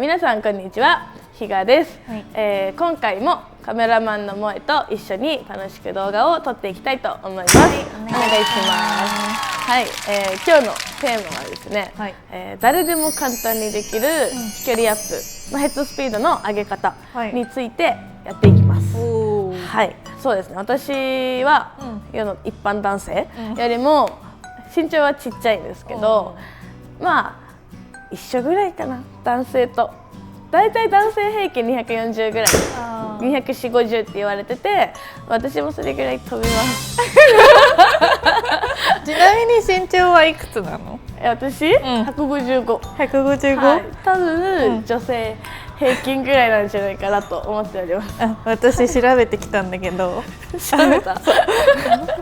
皆さんこんにちは、ひがです。今回もカメラマンの萌えと一緒に楽しく動画を撮っていきたいと思います。お願いします。はい、今日のテーマはですね、誰でも簡単にできる飛距離アップ、ヘッドスピードの上げ方についてやっていきます。はい、そうですね。私は世の一般男性よりも身長はちっちゃいんですけど、まあ一緒ぐらいかな、男性と。だいたい男性平均240ぐらい、240、50って言われてて、私もそれぐらい飛びます。ちなみに身長はいくつなの？私、155。155？多分、女性平均ぐらいなんじゃないかなと思っております。私調べてきたんだけど。調べた？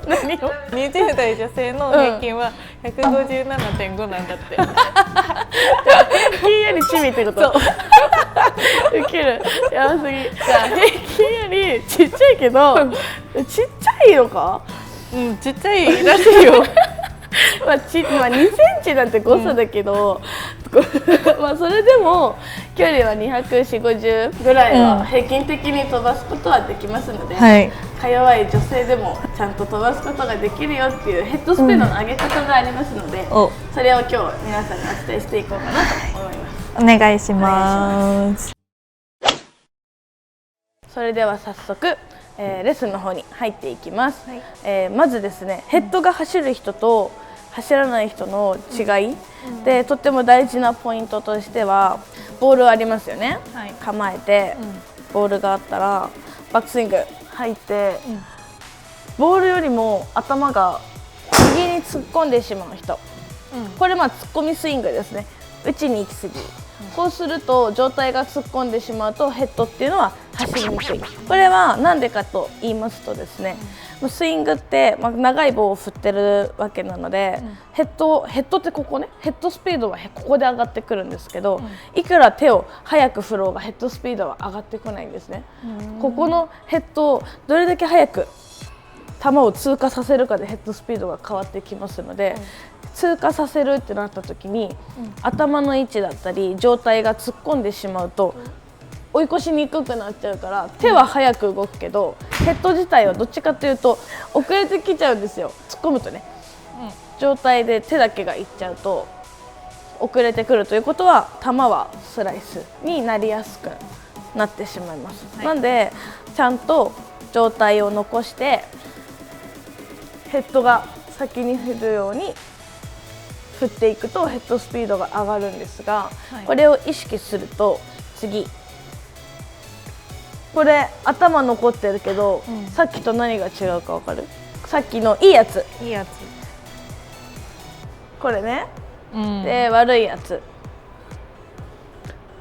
何を？20代女性の平均は 157.5 なんだって。平均よりチビってこと？ウケる。やばすぎ。じゃあ平均よりちっちゃいけど、ちっちゃいのか？ちっちゃいらしいよ。まあ2センチなんて誤差だけど、まあそれでも距離は240、50ぐらいは平均的に飛ばすことはできますので、か弱い女性でもちゃんと飛ばすことができるよっていうヘッドスピードの上げ方がありますので、それを今日皆さんにお伝えしていこうかなと思います。お願いします。それでは早速レッスンの方に入っていきます。まずですね、ヘッドが走る人と走らない人の違いで、とっても大事なポイントとしては、ボールありますよね。構えてボールがあったらバックスイング入って、ボールよりも頭が右に突っ込んでしまう人、これ突っ込みスイングですね。打ちに行き過ぎ、こうすると上体が突っ込んでしまうとヘッドっていうのは走りにくい。これは何でかと言いますとですね、スイングって、長い棒を振ってるわけなので、ヘッドってここね、ヘッドスピードはここで上がってくるんですけど、いくら手を早く振ろうがヘッドスピードは上がってこないんですね。ここのヘッドをどれだけ早く球を通過させるかでヘッドスピードが変わってきますので、通過させるってなった時に、頭の位置だったり上体が突っ込んでしまうと追い越しにくくなっちゃうから、手は早く動くけどヘッド自体はどっちかというと遅れてきちゃうんですよ。突っ込むとね、上体で手だけがいっちゃうと遅れてくるということは、球はスライスになりやすくなってしまいます。なんでちゃんと上体を残してヘッドが先に振るように振っていくとヘッドスピードが上がるんですが、これを意識すると、次これ頭残ってるけど、さっきと何が違うか分かる？さっきのいいやつ、これね、で悪いやつ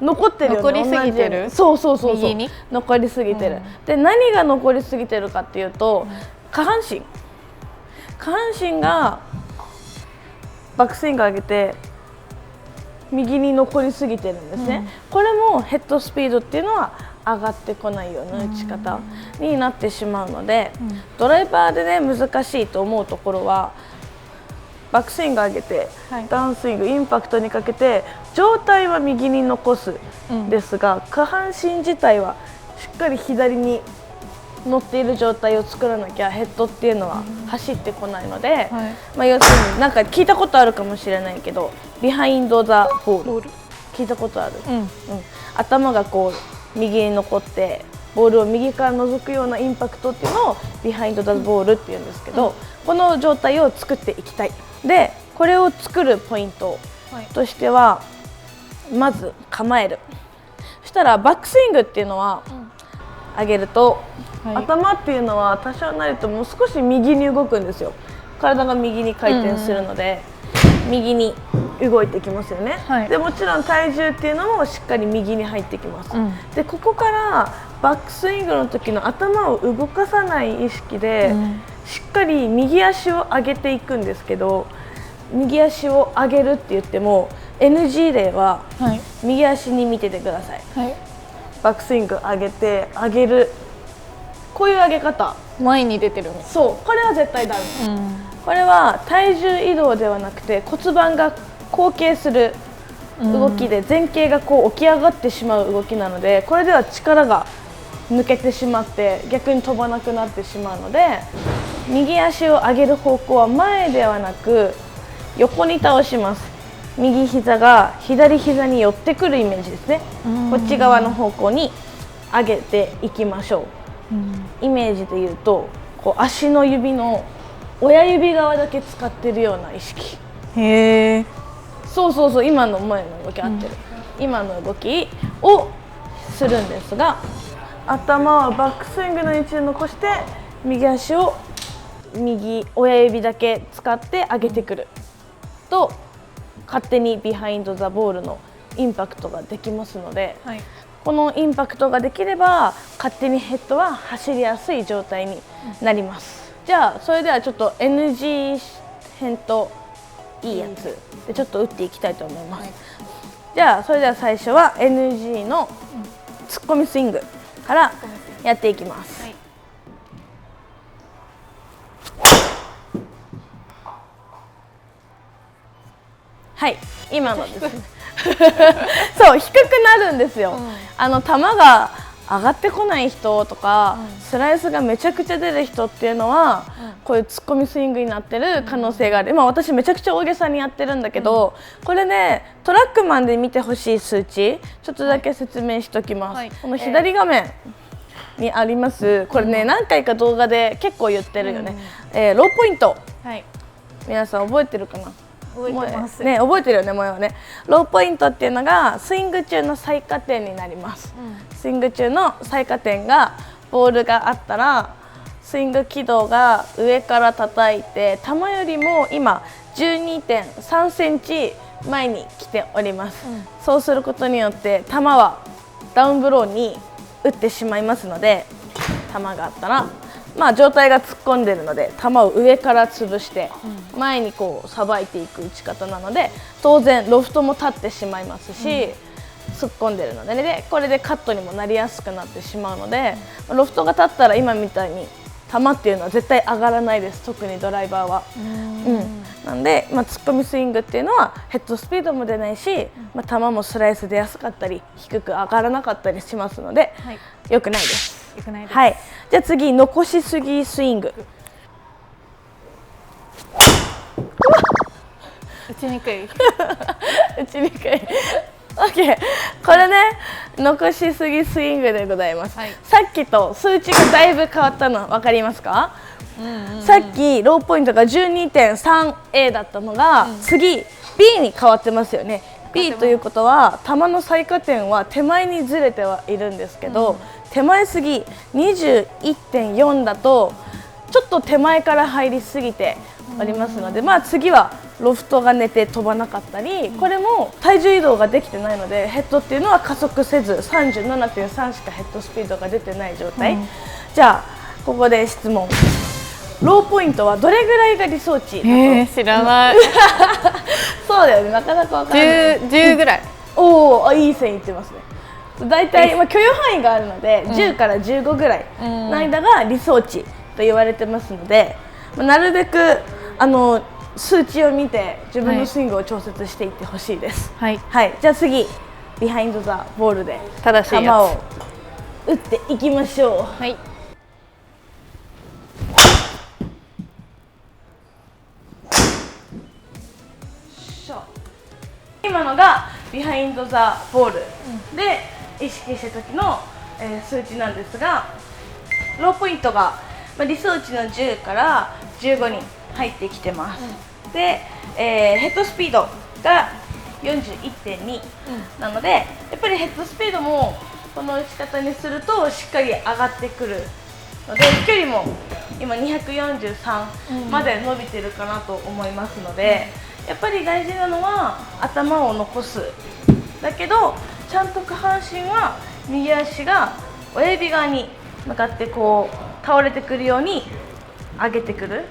残ってるよね。残りすぎてる？そう残りすぎてる。で何が残りすぎてるかっていうと、下半身がバックスイング上げて右に残りすぎてるんですね。これもヘッドスピードっていうのは上がってこないような打ち方になってしまうので、ドライバーでね難しいと思うところは、バックスイング上げて、ダウンスイングインパクトにかけて上体は右に残すんですが、下半身自体はしっかり左に乗っている状態を作らなきゃヘッドっていうのは走ってこないので、要するになんか聞いたことあるかもしれないけど、ビハインド・ザ・ボール聞いたことある？頭がこう右に残ってボールを右から覗くようなインパクトっていうのをビハインド・ザ・ボールっていうんですけど、この状態を作っていきたい。でこれを作るポイントとしては、まず構える。そしたらバックスイングっていうのは上げると、頭っていうのは多少なりとも少し右に動くんですよ。体が右に回転するので、右に動いてきますよね。でもちろん体重っていうのもしっかり右に入ってきます。でここからバックスイングの時の頭を動かさない意識で、しっかり右足を上げていくんですけど、右足を上げるって言っても NG 例は右足に見ててください。バックスイング上げて上げる、こういう上げ方、前に出てるね。そう、これは絶対ダメ。これは体重移動ではなくて骨盤が後傾する動きで前傾がこう起き上がってしまう動きなので、これでは力が抜けてしまって逆に飛ばなくなってしまうので、右足を上げる方向は前ではなく横に倒します。右膝が左膝に寄ってくるイメージですね。こっち側の方向に上げていきましょう。イメージで言うと、こう足の指の親指側だけ使ってるような意識。へえ。そうそうそう、今の前の動き合ってる、今の動きをするんですが、頭はバックスイングの位置で残して右足を右親指だけ使って上げてくると、勝手にビハインドザボールのインパクトができますので、はい、このインパクトができれば勝手にヘッドは走りやすい状態になります。じゃあそれではちょっと NG 編といいやつでちょっと打っていきたいと思います。じゃあそれでは最初は NG のツッコミスイングからやっていきます。はい、今のですねそう、低くなるんですよ。球が上がってこない人とか、スライスがめちゃくちゃ出る人っていうのは、こういうツッコミスイングになってる可能性がある。私めちゃくちゃ大げさにやってるんだけど、これね、トラックマンで見てほしい数値ちょっとだけ説明しておきます。この左画面にあります、これね、何回か動画で結構言ってるよね、ローポイント、皆さん覚えてるかな。覚えてますね、覚えてるよね、もうね。ローポイントっていうのがスイング中の最下点になります。スイング中の最下点がボールがあったら、スイング軌道が上から叩いて球よりも今 12.3 センチ前に来ております。そうすることによって球はダウンブローに打ってしまいますので、球があったら上体が突っ込んでるので球を上から潰して前にこうさばいていく打ち方なので、当然ロフトも立ってしまいますし、突っ込んでるのでね、これでカットにもなりやすくなってしまうので、ロフトが立ったら今みたいに球っていうのは絶対上がらないです、特にドライバーは。なんで、ツッコミスイングっていうのはヘッドスピードも出ないし、球もスライス出やすかったり低く上がらなかったりしますので、良くないです。はい、じゃあ次、残しすぎスイング。打ちにくい打ちにくいOK、 これね、残しすぎスイングでございます。さっきと数値がだいぶ変わったの分かりますか。さっきローポイントが 12.3A だったのが、次 B に変わってますよね。 B ということは球の最下点は手前にずれてはいるんですけど、手前すぎ 21.4 だとちょっと手前から入りすぎておりますので、次はロフトが寝て飛ばなかったり、これも体重移動ができてないのでヘッドっていうのは加速せず 37.3 しかヘッドスピードが出てない状態。じゃあここで質問、ローポイントはどれぐらいが理想値だと？知らないそうだよね、なかなか分からない。10ぐらい。おお、いい線いってますね。だいたい許容範囲があるので、10から15ぐらいの間が理想値と言われてますので、なるべく数値を見て自分のスイングを調節していってほしいです。はい、じゃあ次、ビハインドザボールで球を打っていきましょう。はい、今のがビハインドザボールで意識した時の、数値なんですが、ローポイントが、理想値の10から15に入ってきてます。で、ヘッドスピードが 41.2、なのでやっぱりヘッドスピードもこの打ち方にするとしっかり上がってくるので、飛距離も今243まで伸びてるかなと思いますので、やっぱり大事なのは頭を残すだけど、ちゃんと下半身は右足が親指側に向かってこう倒れてくるように上げてくる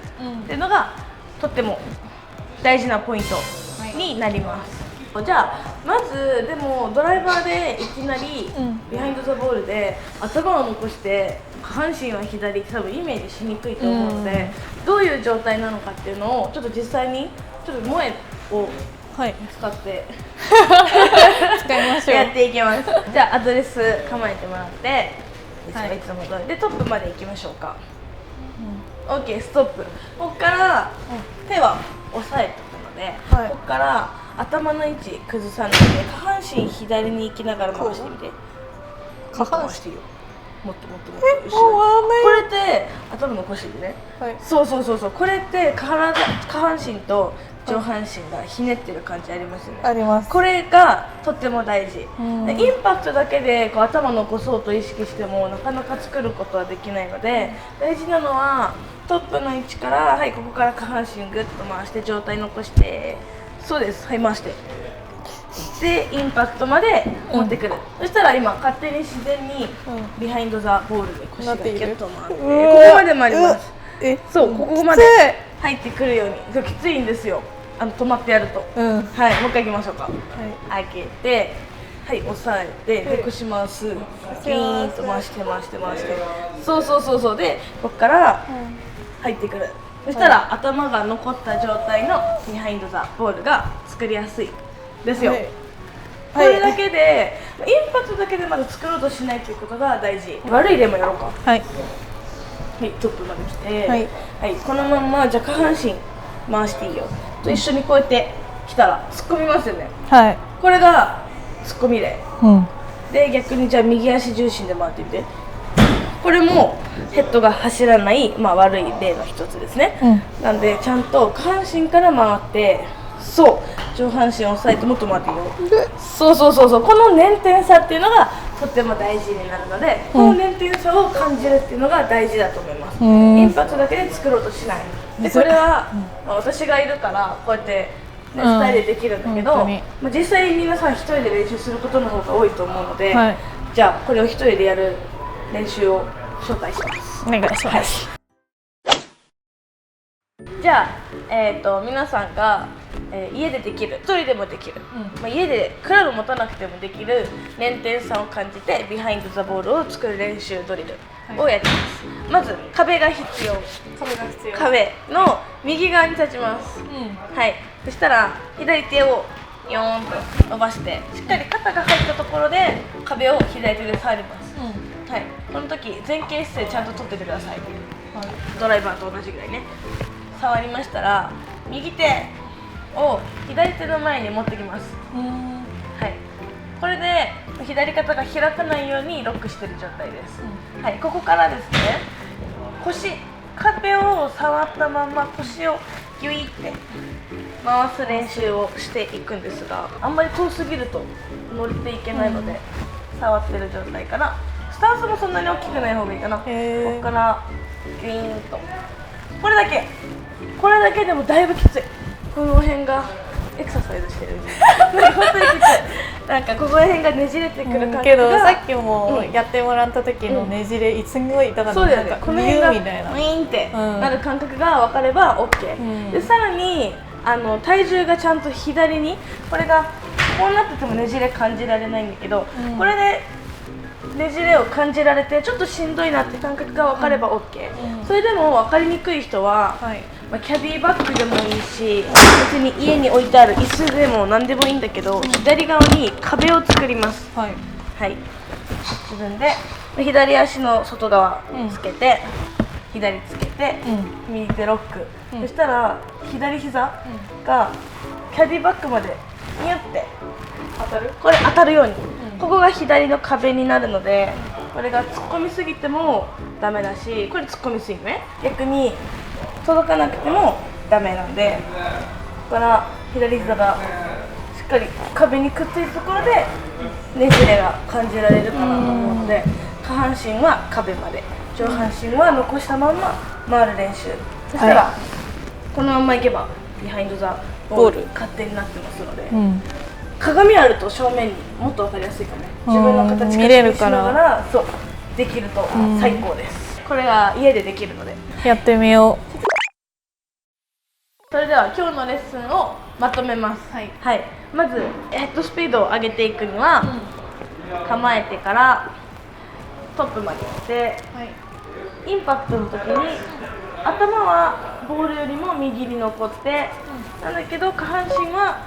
っていうのがとっても大事なポイントになります。じゃあまずでもドライバーでいきなりビハインドザボールで頭を残して下半身は左って多分イメージしにくいと思うので、どういう状態なのかっていうのをちょっと実際にちょっと萌えをはい、使って使いましょう。やっていきます。じゃあアドレス構えてもらって、はい、いつも通りでトップまで行きましょうか。OK、ストップ。ここから手は押さえておくので、はい、ここから頭の位置崩さないで下半身左に行きながら回してみて。下半身回していいよ。もっともっともっと後ろに。これって頭残してるね。はい、そうそうそうそう。これって下半身と上半身がひねってる感じありますよね。あります。これがとっても大事。うん、インパクトだけでこう頭を残そうと意識してもなかなか作ることはできないので、大事なのはトップの位置から、はい、ここから下半身ぐっと回して上体残して、そうです、はい、回してでインパクトまで持ってくる、そしたら今勝手に自然にビハインドザボールで腰がキュッと回って、ここまで回ります。そう、ここまで入ってくるように。きついんですよ、止まってやると。はい、もう一回いきましょうか。開けて、はい、押さえて、で腰回す、ピーンと回して回して回して、そうそうそうそう。でここから入ってくる。そしたら頭が残った状態のビハインドザボールが作りやすいですよ。これだけで、インパクトだけでまだ作ろうとしないということが大事。悪い例もやろうか。はい、トップまで来て、はい、このまんまじゃあ下半身回していいよと一緒にこうやって来たら突っ込みますよね。はい、これが突っ込み例、で逆にじゃあ右足重心で回ってみて。これもヘッドが走らない、悪い例の一つですね。なんでちゃんと下半身から回って、そう上半身を押さえてもっと回っていいよ。そうそうそうそう。この捻転差っていうのがとっても大事になるので、この捻転差を感じるっていうのが大事だと思います。インパクトだけで作ろうとしない。でこれは、私がいるからこうやって、スタイルでできるんだけど、実際皆さん一人で練習することの方が多いと思うので、じゃあこれを一人でやる練習を紹介します。お願いします。じゃあ、皆さんが家でできる、一人でもできる、家でクラブ持たなくてもできる捻転差を感じてビハインドザボールを作る練習ドリルをやります。まず壁が必要。壁の右側に立ちます。はい、そしたら左手をヨーンと伸ばして、しっかり肩が入ったところで壁を左手で触ります。はい、この時前傾姿勢ちゃんと取っててください。ドライバーと同じぐらいね。触りましたら右手を左手の前に持ってきます。はい、これで左肩が開かないようにロックしている状態です。はい、ここからですね、壁を触ったまま腰をギュイって回す練習をしていくんですが、あんまり遠すぎると乗れていけないので、触ってる状態からスタンスもそんなに大きくない方がいいかな。ここからギュイーンと、これだけでもだいぶきつい。この辺がエクササイズしてる本当にきつい。なんかここら辺がねじれてくる感じが、けどさっきもやってもらった時のねじれ、すごい痛かった。そうだよね、この辺がウィみたいなーンってなる感覚が分かれば OK、でさらに体重がちゃんと左に、これがこうなっててもねじれ感じられないんだけど、これでねじれを感じられてちょっとしんどいなって感覚が分かれば OK、それでも分かりにくい人は、キャディバッグでもいいし、別に家に置いてある椅子でも何でもいいんだけど、左側に壁を作ります。はい、自分で左足の外側つけて、左つけて、右手ロック、そしたら左膝がキャディバッグまでニュってこれ当たるように、ここが左の壁になるので、これが突っ込みすぎてもダメだし、これ突っ込みすぎね、逆に届かなくてもダメなんで、ここから左膝がしっかり壁にくっついたところでねじれが感じられるかなと思うので、下半身は壁まで、上半身は残したまんま回る練習。そしたら、このまんまいけばビハインドザボール勝手になってますので、鏡あると正面にもっと分かりやすいかも。自分の形見れるから、そうできると最高です。これが家でできるのでやってみよう。それでは今日のレッスンをまとめます。まずヘッドスピードを上げていくには、構えてからトップまで来て、インパクトの時に頭はボールよりも右に残って、なんだけど下半身は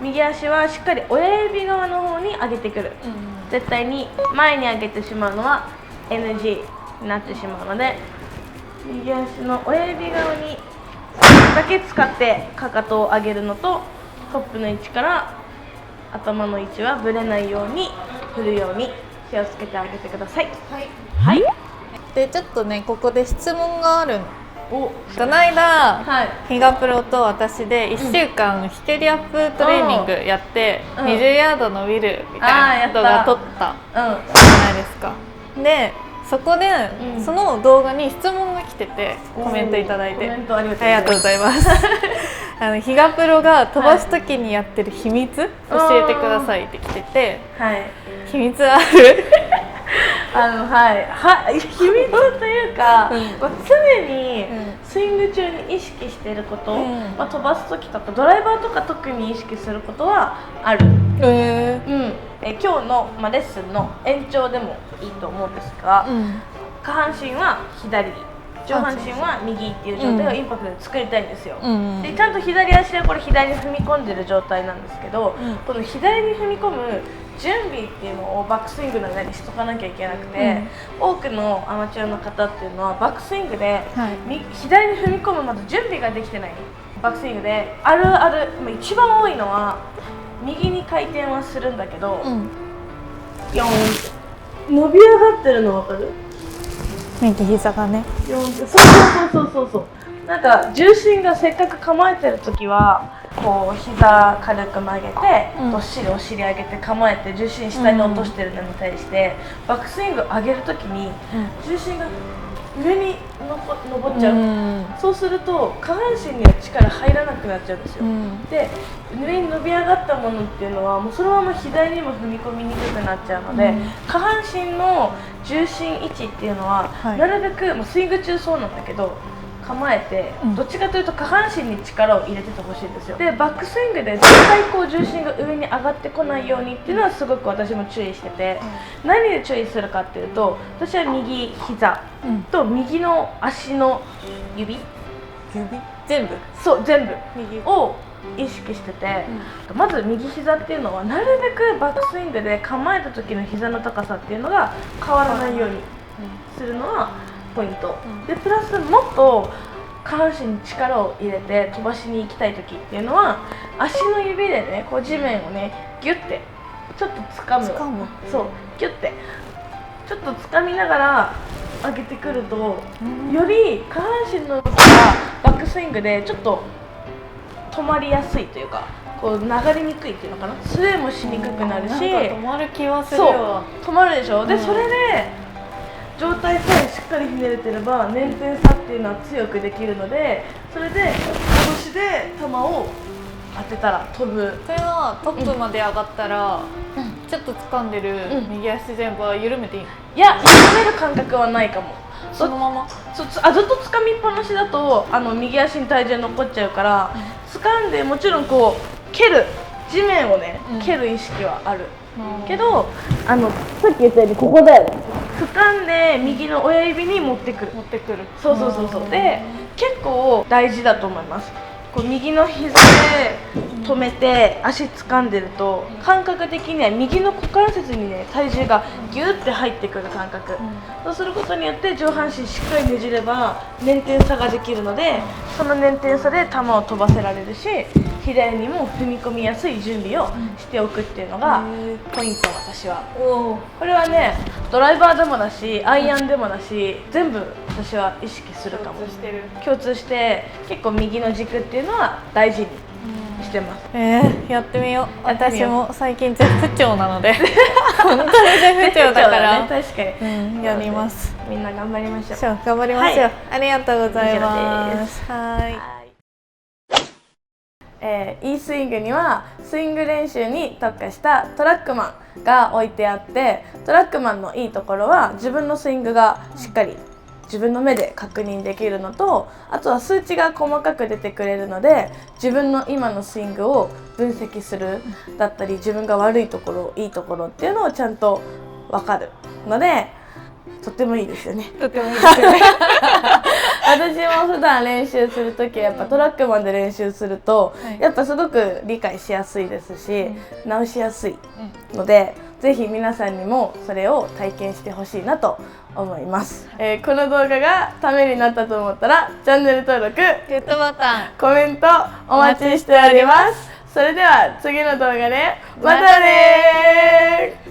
右足はしっかり親指側の方に上げてくる、絶対に前に上げてしまうのは NG になってしまうので、右足の親指側にだけ使ってかかとを上げるのと、トップの位置から頭の位置はぶれないように振るように気をつけてあげてください。はい、でちょっとねここで質問があるの。お、この間、はい比嘉プロと私で1週間飛距離アップトレーニングやって、20ヤード伸びるみたいな動画撮ったじゃないですか。でそこで、その動画に質問が来ててコメントいただいて、コメントありがとうございございます比嘉プロが飛ばす時にやってる秘密、教えてくださいって来てて、秘密ある秘密というか、常にスイング中に意識していること、飛ばす時とかドライバーとか特に意識することはある。今日の、レッスンの延長でもいいと思うんですが、下半身は左、上半身は右っていう状態をインパクトで作りたいんですよ。でちゃんと左足はこれ左に踏み込んでる状態なんですけど、この左に踏み込む準備っていうのをバックスイングの間にしとかなきゃいけなくて、多くのアマチュアの方っていうのはバックスイングで、左に踏み込むまず準備ができてないバックスイングである一番多いのは右に回転はするんだけど、ヨーンって伸び上がってるの分かる？右膝がね、そうなんか重心がせっかく構えてる時はこう膝軽く曲げて、どっしりお尻上げて構えて重心下に落としてるのに対して、バックスイング上げる時に重心が上に登っちゃう、そうすると下半身には力入らなくなっちゃうんですよ、で上に伸び上がったものっていうのはもうそのまま左にも踏み込みにくくなっちゃうので、下半身の重心位置っていうのは、なるべく、スイング中そうなんだけど構えて、どっちかというと下半身に力を入れててほしいんですよ。でバックスイングで絶対こう重心が上に上がってこないようにっていうのはすごく私も注意してて、何で注意するかっていうと、私は右膝と右の足の指全部を意識してて、まず右膝っていうのはなるべくバックスイングで構えた時の膝の高さっていうのが変わらないようにするのはポイント、でプラスもっと下半身に力を入れて飛ばしに行きたい時っていうのは足の指でねこう地面をねギュッてちょっと掴む、そうギュッてちょっと掴みながら上げてくると、より下半身の動きがバックスイングでちょっと止まりやすいというか、こう流れにくいっていうのかな、スウェーもしにくくなるし、止まる気はするよ。止まるでしょ。でそれで上体さえしっかりひねれてれば捻転差っていうのは強くできるので、それで拳で球を当てたら飛ぶ。それはトップまで上がったら、ちょっと掴んでる右足全部は緩めていい？いや、緩める感覚はないかも。そのままずっと掴みっぱなしだと右足に体重残っちゃうから、掴んでもちろんこう蹴る地面をね、蹴る意識はある、けどさっき言ったようにここだよね、掴んで右の親指に持ってくる。そうで結構大事だと思います。こう右の膝で止めて足掴んでると感覚的には右の股関節にね体重がギュッて入ってくる感覚、そうすることによって上半身しっかりねじれば捻転差ができるので、その捻転差で球を飛ばせられるし、左にも踏み込みやすい準備をしておくっていうのがポイント。私はこれはねドライバーでもだしアイアンでもだし全部私は意識するかも。共通して結構右の軸っていうのは大事にしてます。やってみよう。私も最近絶不調なので本当に絶不調だからね、確かに、やります。みんな頑張りましょう。頑張りましょう。ありがとうございます。E スイングにはスイング練習に特化したトラックマンが置いてあって、トラックマンのいいところは自分のスイングがしっかり自分の目で確認できるのと、あとは数値が細かく出てくれるので自分の今のスイングを分析するだったり、自分が悪いところいいところっていうのをちゃんと分かるのでとってもいいですよね。とてもいいですよね私も普段練習する時やっぱトラックマンで練習すると、やっぱすごく理解しやすいですし、直しやすいので、ぜひ皆さんにもそれを体験してほしいなと思います。この動画がためになったと思ったらチャンネル登録、グッドボタン、コメントお待ちしております。それでは次の動画でまたねー。